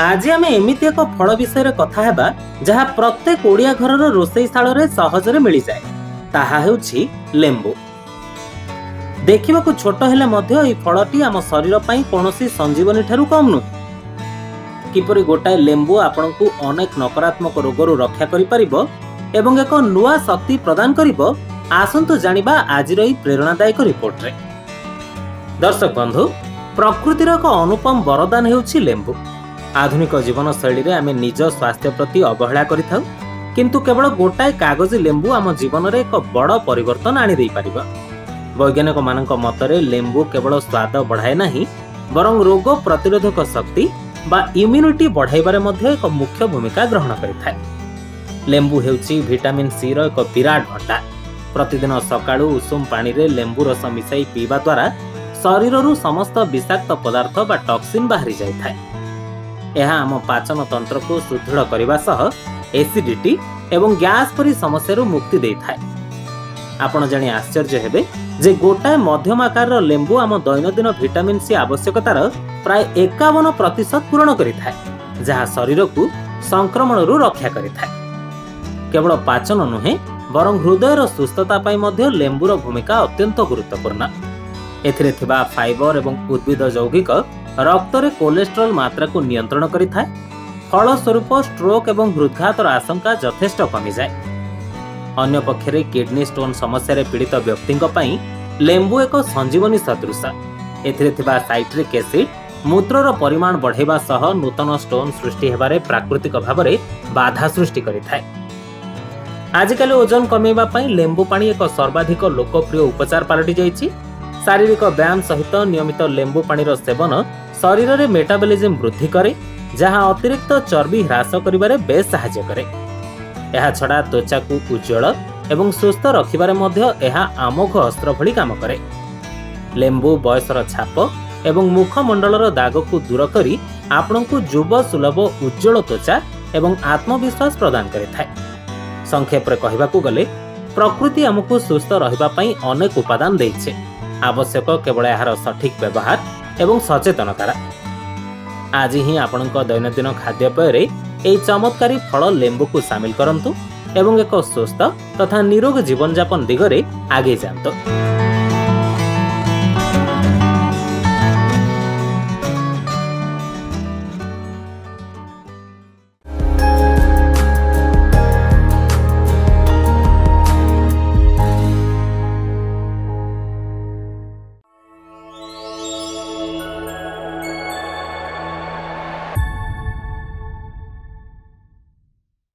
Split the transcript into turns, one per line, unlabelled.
आज आम एमती एक फल विषय कथा हेबा जहाँ प्रत्येक ओडिया घरर रोषेईशाल सहजरे मिल जाए ताहा हेउछि लेंबू। देखा छोट हेले मध्य एई फलटी आम शरीर पई कोनोसी संजीवनी ठारू कम नुहे। किपरि गोटाए लेंबू आपनकु अनेक नकारात्मक रोगरु रक्षा करि परिबो एवं एक नुआ शक्ति प्रदान करिबो, आसंतु जानिबा आजिर एई प्रेरणादायक रिपोर्ट रे। दर्शक बंधु, प्रकृतिर एक अनुपम वरदान हेउछि लेंबू। आधुनिक जीवन शैली रे आमे निज स्वास्थ्य प्रति अवहेला करिथाउ, किंतु केवल गोटाए कागजी लेंबू आम जीवन रे एक बड़ परिवर्तन आनी देई परिबा। वैज्ञानिक मानक मतरे लेंबू केवल स्वाद बढ़ाए नहीं, बरं रोग प्रतिरोधक शक्ति बा इम्यूनिटी बढ़ाइबारे मध्य एक मुख्य भूमिका ग्रहण करिथाए। लेंबू हेउछि विटामिन सी रो एक विराट भंडार। प्रतिदिन सकाळु उषुम पानी रे लेंबू रस मिसाई पीवा द्वारा शरीररू समस्त विषाक्त पदार्थ बा टॉक्सिन बाहरी जाइथाए। यह आम पाचन तंत्र को सुदृढ़ करने सह एसिडिटी एवं गैस परी समस्या मुक्ति देइथाए। आपण जानि आश्चर्य हेबे जे गोटाए मध्यम आकार लेंबू आम दैनंदिन विटामिन सी आवश्यकतार प्राय 51% पूर्ण करिथाए, जहाँ शरीर को संक्रमणरू रक्षा करिथाए। केवल पाचन नुहे बरं हृदयर सुस्थता पई मध्य लेंबूर भूमिका अत्यंत गुरुत्वपूर्ण। एथिरे थिबा फाइबर एवं उद्भिद यौगिक रक्त रे कोलेस्ट्रॉल मात्रा को नियंत्रण करिथाए। फल स्वरूप स्ट्रोक एवं हृदघातर आशंका यथेष्ट कमी जाए। अन्य पक्षरे किडनी स्टोन समस्या रे पीड़ित व्यक्तिंक पई लेंबू एक संजीवनी सदृश। एथिरे थिबा साइट्रिक एसिड मूत्रर परिमाण बढ़ाइबा सह नूतन स्टोन सृष्टि हेबारे प्राकृतिक भावरे बाधा सृष्टि करिथाए। आजिकाली ओजन कमेइबा पई लेंबू पानी एक सर्वाधिक लोकप्रिय उपचार पालटि जाइछि। शारीरिक व्यायाम सहित नियमित लेंबू पानीर सेवन शरीर रे मेटाबॉलिज्म वृद्धि करे, जहां अतिरिक्त चर्बी ह्रास करिबारे बेस सहायता करे। यह छड़ा त्वचा को उज्जवल एवं सुस्थ रखिबारे मध्य यह आमोघ अस्त्र भली काम करे। लेंबू बयसर छाप एवं मुखमंडलर दाग को दूर करी आपनकु जुब सुलभ उज्जवल त्वचा एवं आत्मविश्वास प्रदान करिथाए। संक्षेप रे कहिबाकू गले प्रकृति हमकु सुस्थ रहिबा पई अनेक उपादान दैछे। आवश्यक केवल यार सठिक व्यवहार एवं सचेतनता। आज ही आपनक दैनंदिन खाद्यपेय रे एई चमत्कारी फल लेंबू को शामिल करंतु एवं एक सुस्थ तथा निरोग जीवन यापन दिगरे आगे जांतु।